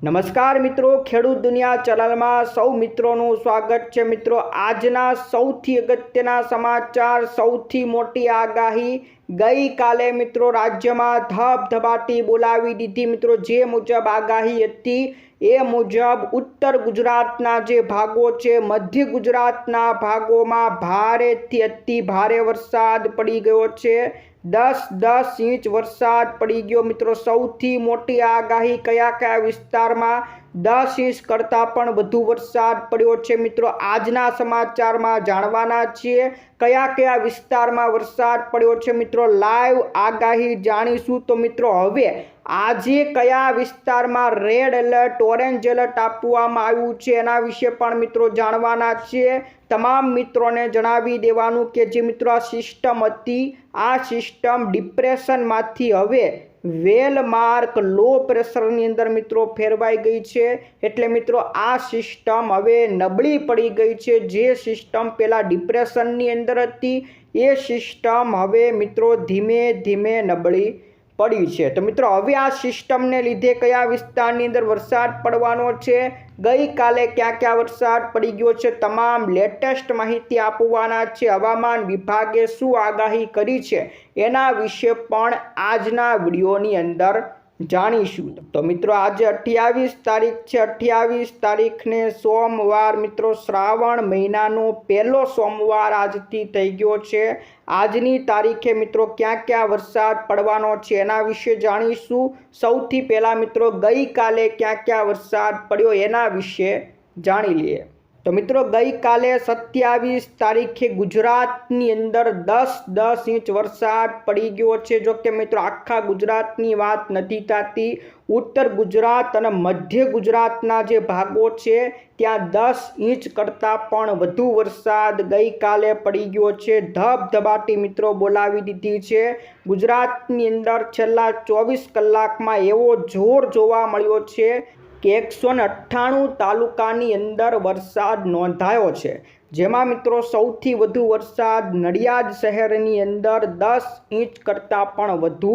નમસ્કાર મિત્રો, ખેડૂત દુનિયા ચેનલમાં સૌ મિત્રોનું સ્વાગત છે। મિત્રો, આજના સૌથી અગત્યના સમાચાર, સૌથી મોટી આગાહી ગઈકાલે મિત્રો રાજ્યમાં ધબધબાટી બોલાવી દીધી। મિત્રો, જે મુજબ આગાહી હતી એ મુજબ ઉત્તર ગુજરાતના જે ભાગો છે, મધ્ય ગુજરાતના ભાગોમાં ભારેથી અતિ ભારે વરસાદ પડી ગયો છે। 10 ઇંચ વરસાદ પડી ગયો। મિત્રો, સૌથી મોટી આગાહી કયા વિસ્તારમાં 10 ઇંચ કરતાં પણ વધુ વરસાદ પડ્યો છે। મિત્રો, આજના સમાચારમાં જાણવાના છીએ કયા વિસ્તારમાં વરસાદ પડ્યો છે। મિત્રો, લાઈવ આગાહી જાણીશું। તો મિત્રો, હવે આજે કયા વિસ્તારમાં રેડ એલર્ટ, ઓરેન્જ એલર્ટ આપવામાં આવ્યું છે એના વિશે પણ મિત્રો જાણવાના છીએ। તમામ મિત્રોને જણાવી દેવાનું કે જે મિત્રો આ સિસ્ટમ હતી, આ સિસ્ટમ ડિપ્રેશનમાંથી હવે વેલ માર્ક લો પ્રેશરની અંદર મિત્રો ફેરવાઈ ગઈ છે। એટલે મિત્રો આ સિસ્ટમ હવે નબળી પડી ગઈ છે। જે સિસ્ટમ પહેલાં ડિપ્રેશનની અંદર હતી એ સિસ્ટમ હવે મિત્રો ધીમે ધીમે નબળી પડી છે। તો મિત્રો, હવે આ સિસ્ટમને લીધે કયા વિસ્તારની અંદર વરસાદ પડવાનો છે, ગઈકાલે ક્યાં વરસાદ પડી ગયો છે, તમામ લેટેસ્ટ માહિતી આપવાના છે। હવામાન વિભાગે શું આગાહી કરી છે એના વિશે પણ આજના વિડીયોની અંદર જાણીશું। તો મિત્રો, આજે 28 તારીખ છે। 28 તારીખને સોમવાર મિત્રો, શ્રાવણ મહિનાનો પહેલો સોમવાર આજથી થઈ ગયો છે। આજની તારીખે મિત્રો ક્યાં વરસાદ પડવાનો છે એના વિશે જાણીશું। સૌથી પહેલાં મિત્રો, ગઈકાલે ક્યાં વરસાદ પડ્યો એના વિશે જાણી લઈએ। તો મિત્રો, ગઈકાલે 27 તારીખે ગુજરાતની અંદર 10 ઇંચ વરસાદ પડી ગયો છે। જો કે મિત્રો આખા ગુજરાતની વાત નથી થતી, ઉત્તર ગુજરાત અને મધ્ય ગુજરાતના જે ભાગો છે ત્યાં 10 ઇંચ કરતાં પણ વધુ વરસાદ ગઈકાલે પડી ગયો છે। ધબધબાટી મિત્રો બોલાવી દીધી છે। ગુજરાતની અંદર છેલ્લા 24 કલાકમાં એવો જોર જોવા મળ્યો છે કે 198 તાલુકાની અંદર વરસાદ નોંધાયો છે। જેમાં મિત્રો સૌથી વધુ વરસાદ નડિયાદ શહેરની અંદર 10 ઇંચ કરતાં પણ વધુ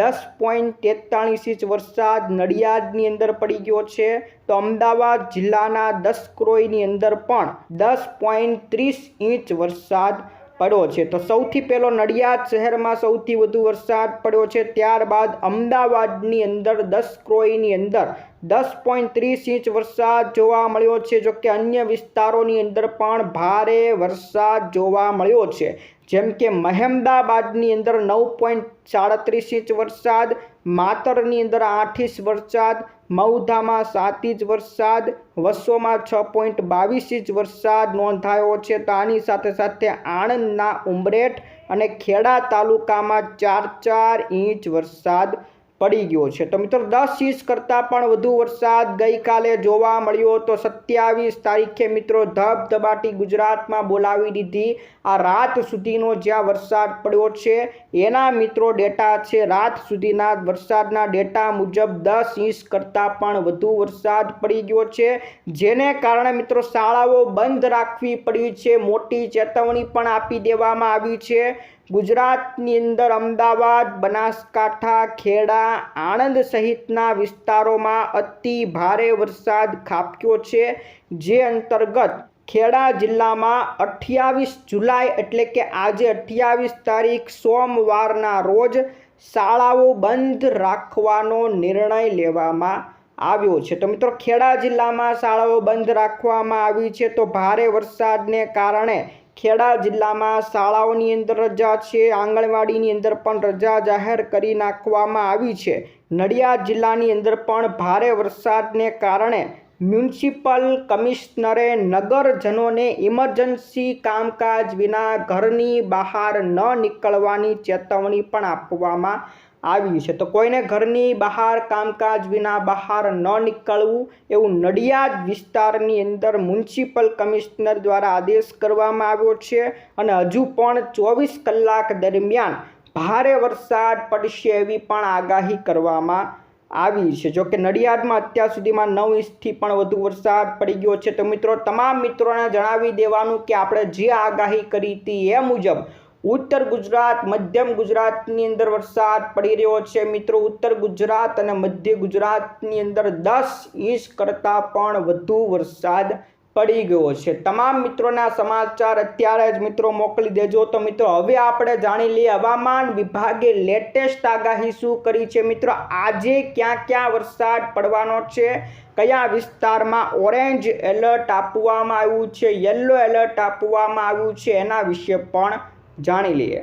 10.43 ઇંચ વરસાદ નડિયાદની અંદર પડી ગયો છે। તો અમદાવાદ જિલ્લાના દસક્રોઈની અંદર પણ 10.30 ઇંચ વરસાદ પડ્યો છે। તો સૌથી પહેલો નડિયાદ શહેરમાં સૌથી વધુ વરસાદ પડ્યો છે, ત્યારબાદ અમદાવાદની અંદર દસક્રોઈની અંદર 10.30 ઇંચ વરસાદ જોવા મળ્યો છે। જો કે અન્ય વિસ્તારોની અંદર પણ ભારે વરસાદ જોવા મળ્યો છે, જેમ કે મહેમદાબાદની અંદર 9.37 ઇંચ વરસાદ, માતરની અંદર 8 ઇંચ વરસાદ, મહુધામાં 7 ઇંચ વરસાદ, વસોમાં 6.22 ઇંચ વરસાદ નોંધાયો છે। તો આની સાથે આણંદના ઉમરેઠ અને ખેડા તાલુકામાં 4 ઇંચ વરસાદ પડી ગયો છે। તો મિત્રો 10 ઇંચ કરતાં પણ વધુ વરસાદ ગઈકાલે જોવા મળ્યો। તો 27 તારીખે મિત્રો ધબધબાટી ગુજરાતમાં બોલાવી દીધી। આ રાત સુધીનો જ્યાં વરસાદ પડ્યો છે એના મિત્રો ડેટા છે। રાત સુધીના વરસાદના ડેટા મુજબ 10 ઇંચ કરતાં પણ વધુ વરસાદ પડી ગયો છે, જેને કારણે મિત્રો શાળાઓ બંધ રાખવી પડી છે। મોટી ચેતવણી પણ આપી દેવામાં આવી છે। ગુજરાતની અંદર અમદાવાદ, બનાસકાંઠા, ખેડા, આણંદ સહિતના વિસ્તારોમાં અતિ ભારે વરસાદ ખાબક્યો છે। જે અંતર્ગત ખેડા જિલ્લામાં 28 જુલાઈ એટલે કે આજે 28 તારીખ સોમવારના રોજ શાળાઓ બંધ રાખવાનો નિર્ણય લેવામાં આવ્યો છે। તો મિત્રો ખેડા જિલ્લામાં શાળાઓ બંધ રાખવામાં આવી છે। તો ભારે વરસાદને કારણે ખેડા જિલ્લામાં શાળાઓની અંદર રજા છે, આંગણવાડીની અંદર પણ રજા જાહેર કરી નાખવામાં આવી છે। નડિયાદ જિલ્લાની અંદર પણ ભારે વરસાદને કારણે મ્યુનિસિપલ કમિશનરે નગરજનોને ઇમરજન્સી કામકાજ વિના ઘરની બહાર ન નીકળવાની ચેતવણી પણ આપવામાં આવી છે। તો કોઈને ઘરની બહાર કામકાજ વિના બહાર ન નીકળવું એવું નડિયાદ વિસ્તારની અંદર મ્યુનિસિપલ કમિશનર દ્વારા આદેશ કરવામાં આવ્યો છે। અને હજુ પણ 24 કલાક દરમિયાન ભારે વરસાદ પડશે એવી પણ આગાહી કરવામાં આવી છે। જો કે નડિયાદમાં અત્યાર સુધીમાં 9 ઇંચથી પણ વધુ વરસાદ પડી ગયો છે। તો મિત્રો તમામ મિત્રોને જણાવી દેવાનું કે આપણે જે આગાહી કરી હતી એ મુજબ ઉત્તર ગુજરાત, મધ્યમ ગુજરાતની અંદર વરસાદ પડી રહ્યો છે મિત્રો. ઉત્તર ગુજરાત અને મધ્ય ગુજરાતની અંદર 10 ઇંચ કરતાં પણ વધુ વરસાદ પડી ગયો છે. તમામ મિત્રોના સમાચાર અત્યારે જ મિત્રો મોકલી દેજો. તો મિત્રો હવે આપણે જાણી લઈએ હવામાન વિભાગે લેટેસ્ટ આગાહી શું કરી છે. મિત્રો આજે ક્યાં ક્યાં વરસાદ પડવાનો છે, કયા વિસ્તારમાં ઓરેન્જ એલર્ટ આપવામાં આવ્યું છે, યલો એલર્ટ આપવામાં આવ્યું છે, એના વિશે પણ જાણી લઈએ.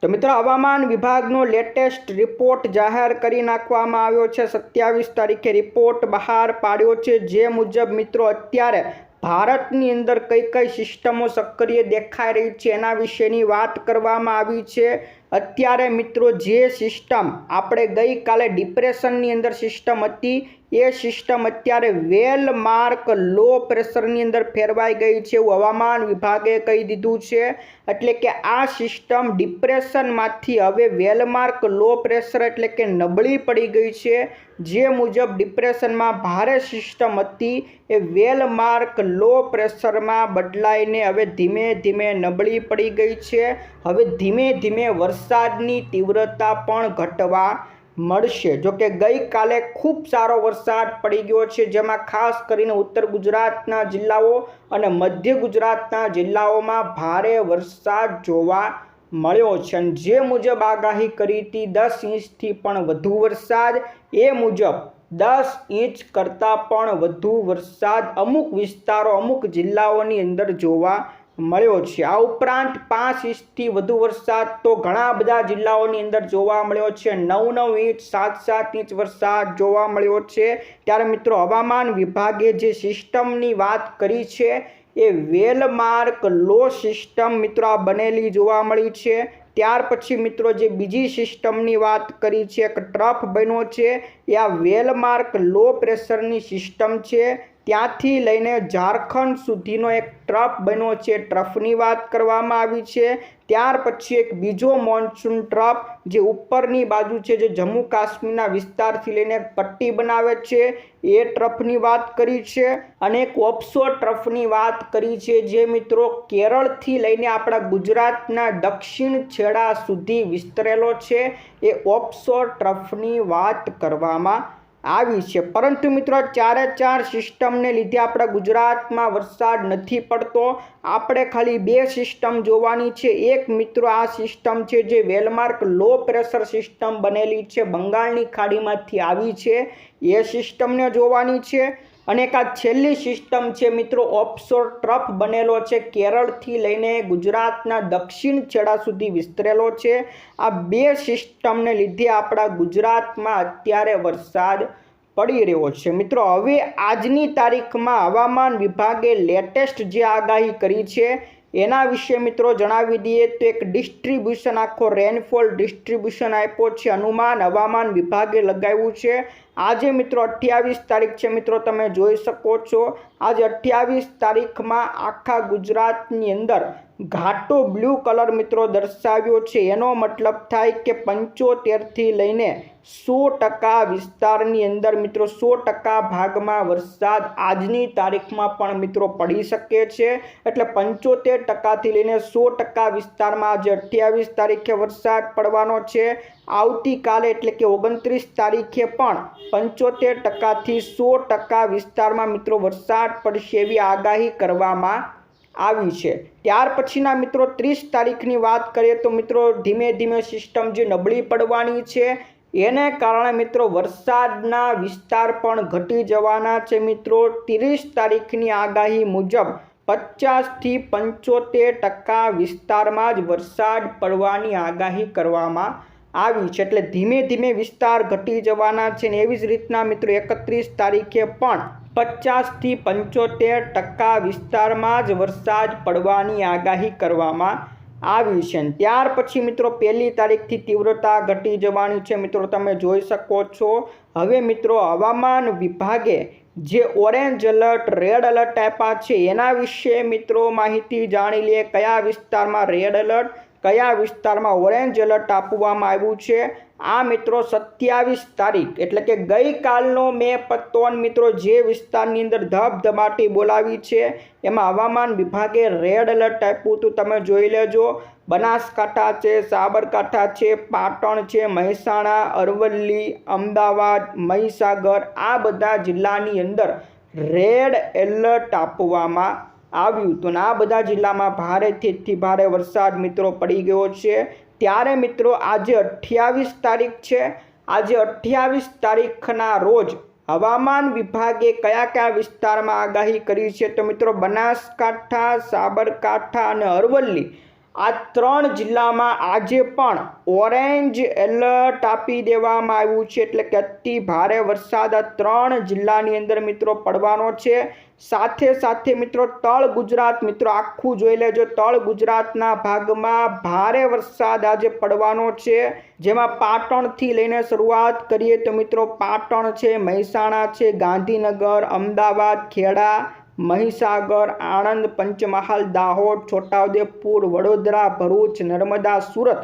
તો મિત્રો હવામાન વિભાગનો લેટેસ્ટ રિપોર્ટ જાહેર કરી નાખવામાં આવ્યો છે. 27 તારીખે રિપોર્ટ બહાર પાડ્યો છે. જે મુજબ મિત્રો અત્યારે ભારતની અંદર કઈ કઈ સિસ્ટમો સક્રિય દેખાઈ રહી છે એના વિશેની વાત કરવામાં આવી છે. અત્યારે મિત્રો જે સિસ્ટમ આપણે ગઈકાલે ડિપ્રેશનની અંદર સિસ્ટમ હતી, એ સિસ્ટમ અત્યારે વેલ માર્ક લો પ્રેશરની અંદર ફેરવાઈ ગઈ છે એવું હવામાન વિભાગે કહી દીધું છે. એટલે કે આ સિસ્ટમ ડિપ્રેશનમાંથી હવે વેલમાર્ક લો પ્રેશર એટલે કે નબળી પડી ગઈ છે. જે મુજબ ડિપ્રેશનમાં ભારે સિસ્ટમ હતી એ વેલમાર્ક લો પ્રેશરમાં બદલાઈને હવે ધીમે ધીમે નબળી પડી ગઈ છે. હવે ધીમે ધીમે વરસાદની તીવ્રતા પણ ઘટવા મળશે. જો કે ગઈકાલે ખૂબ સારો વરસાદ પડી ગયો છે, જેમાં ખાસ કરીને ઉત્તર ગુજરાતના જિલ્લાઓ અને મધ્ય ગુજરાતના જિલ્લાઓમાં ભારે વરસાદ જોવા મળ્યો છે. અને જે મુજબ આગાહી કરી હતી 10 ઇંચથી પણ વધુ વરસાદ, એ મુજબ 10 ઇંચ કરતાં પણ વધુ વરસાદ અમુક વિસ્તારો, અમુક જિલ્લાઓની અંદર જોવા મળ્યો છે. આ ઉપરાંત 5 ઇંચથી વધુ વરસાદ તો ઘણા બધા જિલ્લાઓની અંદર જોવા મળ્યો છે. 9-9 ઇંચ, 7-7 ઇંચ વરસાદ જોવા મળ્યો છે. ત્યારે મિત્રો હવામાન વિભાગે જે સિસ્ટમની વાત કરી છે એ વેલમાર્ક લો સિસ્ટમ મિત્રો આ બનેલી જોવા મળી છે. ત્યાર પછી મિત્રો જે બીજી સિસ્ટમની વાત કરી છે, એક ટ્રફ બન્યો છે, એ આ વેલમાર્ક લો પ્રેશરની સિસ્ટમ છે. ત્યાંથી લઈને ઝારખંડ સુધીનો એક ટ્રફ બન્યો છે, ટ્રફની વાત કરવામાં આવી છે. ત્યાર પછી એક બીજો મોન્સૂન ટ્રફ જે ઉપરની બાજુ છે, જે જમ્મુ કાશ્મીરના વિસ્તારથી લઈને પટ્ટી બનાવે છે, એ ટ્રફની વાત કરી છે. અને એક ઓફશોર ટ્રફની વાત કરી છે, જે મિત્રો કેરળથી લઈને આપણા ગુજરાતના દક્ષિણ છેડા સુધી વિસ્તરેલો છે. એ ઓફશોર ટ્રફની વાત કરવામાં આવી છે. પરંતુ મિત્રો 4 સિસ્ટમને લીધે આપણા ગુજરાતમાં વરસાદ નથી પડતો. આપણે ખાલી 2 સિસ્ટમ જોવાની છે. એક મિત્રો આ સિસ્ટમ છે જે વેલમાર્ક લો પ્રેશર સિસ્ટમ બનેલી છે, બંગાળની ખાડીમાંથી આવી છે, એ સિસ્ટમને જોવાની છે. અને એક આ છેલ્લી સિસ્ટમ છે મિત્રો ઓફશોર ટ્રફ બનેલો છે, કેરળથી લઈને ગુજરાતના દક્ષિણ છેડા સુધી વિસ્તરેલો છે. આ 2 સિસ્ટમને લીધે આપણા ગુજરાતમાં અત્યારે વરસાદ પડી રહ્યો છે. મિત્રો હવે આજની તારીખમાં હવામાન વિભાગે લેટેસ્ટ જે આગાહી કરી છે એના વિશે મિત્રો જણાવી દઈએ તો એક ડિસ્ટ્રીબ્યુશન, આખો રેનફોલ ડિસ્ટ્રીબ્યુશન આપ્યો છે, અનુમાન હવામાન વિભાગે લગાવ્યું છે. આજે મિત્રો 28 તારીખ છે મિત્રો, તમે જોઈ શકો છો. આજે 28 તારીખમાં આખા ગુજરાતની અંદર ઘાટો બ્લુ કલર મિત્રો દર્શાવ્યો છે. એનો મતલબ થાય કે 75થી લઈને 100% વિસ્તારની અંદર મિત્રો 100% ભાગમાં વરસાદ આજની તારીખમાં પણ મિત્રો પડી શકે છે. એટલે 75%થી લઈને 100% વિસ્તારમાં આજે 28 તારીખે વરસાદ પડવાનો છે. આવતીકાલે એટલે કે 29 તારીખે પણ 75%થી 100% વિસ્તારમાં મિત્રો વરસાદ પડશે એવી આગાહી કરવામાં આવી છે. ત્યાર પછીના મિત્રો 30 તારીખની વાત કરીએ તો મિત્રો ધીમે ધીમે સિસ્ટમ જે નબળી પડવાની છે એને કારણે મિત્રો વરસાદના વિસ્તાર પણ ઘટી જવાના છે. મિત્રો 30 તારીખની આગાહી મુજબ 50થી 75% વિસ્તારમાં જ વરસાદ પડવાની આગાહી કરવામાં આવી છે. એટલે ધીમે ધીમે વિસ્તાર ઘટી જવાના છે. ને એવી જ રીતના મિત્રો 31 તારીખે પણ 50થી 75% વિસ્તારમાં જ વરસાદ પડવાની આગાહી કરવામાં આવી છે. ત્યાર પછી મિત્રો 1 તારીખથી તીવ્રતા ઘટી જવાની છે. મિત્રો તમે જોઈ શકો છો. હવે મિત્રો હવામાન વિભાગે જે ઓરેન્જ એલર્ટ, રેડ એલર્ટ આપ્યા છે એના વિશે મિત્રો માહિતી જાણી લઈએ. કયા વિસ્તારમાં રેડ એલર્ટ, કયા વિસ્તારમાં ઓરેન્જ એલર્ટ આપવામાં આવ્યું છે. આ મિત્રો 27 તારીખ એટલે કે ગઈકાલનો મેં પત્તોન મિત્રો જે વિસ્તારની અંદર ધબધબાટી બોલાવી છે એમાં હવામાન વિભાગે રેડ એલર્ટ આપ્યું હતું, તમે જોઈ લેજો. બનાસકાંઠા છે, સાબરકાંઠા છે, પાટણ છે, મહેસાણા, અરવલ્લી, અમદાવાદ, મહીસાગર આ બધા જિલ્લાની અંદર રેડ એલર્ટ આપવામાં આવ્યું હતું. આ બધા જિલ્લામાં ભારેથી ભારે વરસાદ મિત્રો પડી ગયો છે. ત્યારે મિત્રો આજે 28 તારીખ છે. આજે 28 તારીખના રોજ હવામાન વિભાગે કયા વિસ્તારમાં આગાહી કરી છે તો મિત્રો બનાસકાંઠા, સાબરકાંઠા અને અરવલ્લી આ 3 જિલ્લામાં આજે પણ ઓરેન્જ એલર્ટ આપી દેવામાં આવ્યું છે. એટલે કે અતિ ભારે વરસાદ આ 3 જિલ્લાની અંદર મિત્રો પડવાનો છે. સાથે મિત્રો તળ ગુજરાત મિત્રો આખું જોઈ લેજો. તળ ગુજરાતના ભાગમાં ભારે વરસાદ આજે પડવાનો છે, જેમાં પાટણથી લઈને શરૂઆત કરીએ તો મિત્રો પાટણ છે, મહેસાણા છે, ગાંધીનગર, અમદાવાદ, ખેડા, મહીસાગર, આણંદ, પંચમહાલ, દાહોદ, છોટાઉદેપુર, વડોદરા, ભરૂચ, નર્મદા, સુરત,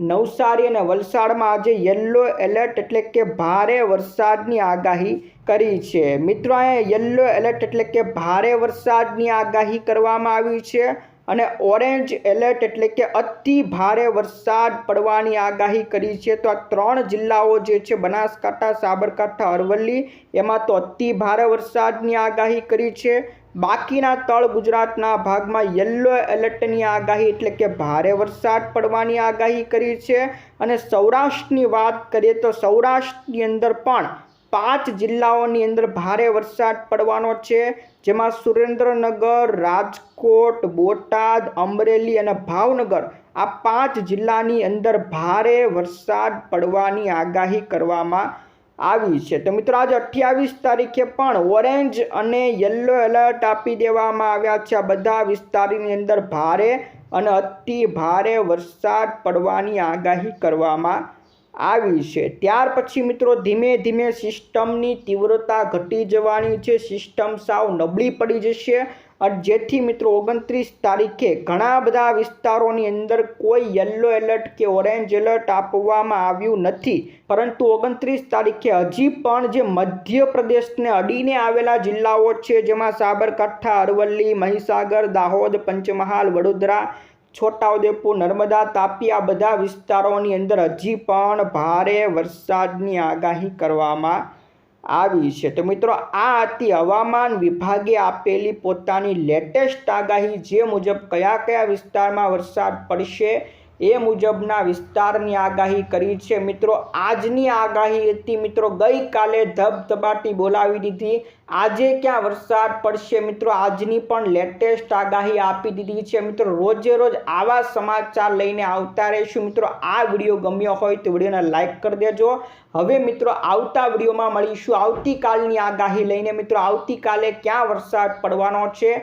નવસારી અને વલસાડમાં આજે યલો એલર્ટ એટલે કે ભારે વરસાદની આગાહી કરી છે. મિત્રો અહીંયા યલો એલર્ટ એટલે કે ભારે વરસાદની આગાહી કરવામાં આવી છે અને ઓરેન્જ એલર્ટ એટલે કે અતિ ભારે વરસાદ પડવાની આગાહી કરી છે. તો આ 3 જિલ્લાઓ જે છે બનાસકાંઠા, સાબરકાંઠા, અરવલ્લી એમાં તો અતિ ભારે વરસાદની આગાહી કરી છે. બાકીના તળ ગુજરાતના ભાગમાં યલો એલર્ટની આગાહી એટલે કે ભારે વરસાદ પડવાની આગાહી કરી છે. અને સૌરાષ્ટ્રની વાત કરીએ તો સૌરાષ્ટ્રની અંદર પણ 5 જિલ્લાઓની અંદર ભારે વરસાદ પડવાનો છે, જેમાં સુરેન્દ્રનગર, રાજકોટ, બોટાદ, અમરેલી અને ભાવનગર આ 5 જિલ્લાની અંદર ભારે વરસાદ પડવાની આગાહી કરવામાં આવી છે. તો મિત્રો આજે 28 તારીખે પણ ઓરેન્જ અને યલો એલર્ટ આપી દેવામાં આવ્યા છે. આ બધા વિસ્તારની અંદર ભારે અને અતિ ભારે વરસાદ પડવાની આગાહી કરવામાં આવી છે. ત્યાર પછી મિત્રો ધીમે ધીમે સિસ્ટમની તીવ્રતા ઘટી જવાની છે. સિસ્ટમ સાવ નબળી પડી જશે અને જેથી મિત્રો 29 તારીખે ઘણા બધા વિસ્તારોની અંદર કોઈ યલો એલર્ટ કે ઓરેન્જ એલર્ટ આપવામાં આવ્યું નથી, પરંતુ 29 તારીખે હજી પણ જે મધ્યપ્રદેશને અડીને આવેલા જિલ્લાઓ છે, જેમાં સાબરકાંઠા, અરવલ્લી, મહીસાગર, દાહોદ, પંચમહાલ, વડોદરા, છોટાઉદેપુર, નર્મદા, તાપી આ બધા વિસ્તારોની અંદર હજી પણ ભારે વરસાદની આગાહી કરવામાં આવી છે. તો મિત્રો આ હતી હવામાન વિભાગે આપેલી પોતાની લેટેસ્ટ આગાહી, જે મુજબ કયા વિસ્તારમાં વરસાદ પડશે એ મુજબના વિસ્તારની આગાહી કરી છે. મિત્રો આજની આગાહી હતી મિત્રો ગઈકાલે ધબધબાટી બોલાવી દીધી. આજે ક્યાં વરસાદ પડશે મિત્રો આજની પણ લેટેસ્ટ આગાહી આપી દીધી છે. મિત્રો રોજે રોજ આવા સમાચાર લઈને આવતા રહીશું. મિત્રો આ વિડીયો ગમ્યો હોય તો વિડીયોને લાઈક કરી દેજો. હવે મિત્રો આવતા વિડીયોમાં મળીશું આવતીકાલની આગાહી લઈને. મિત્રો આવતીકાલે ક્યાં વરસાદ પડવાનો છે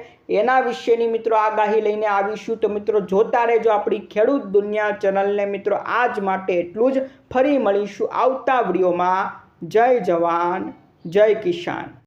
એના વિશેની મિત્રો આગાહી લઈને આવીશું. તો મિત્રો જોતા રહેજો આપણી ખેડૂત દુનિયા ચેનલને. મિત્રો આજ માટે એટલું જ. ફરી મળીશું આવતા વિડીયોમાં. જય જવાન, જય કિસાન.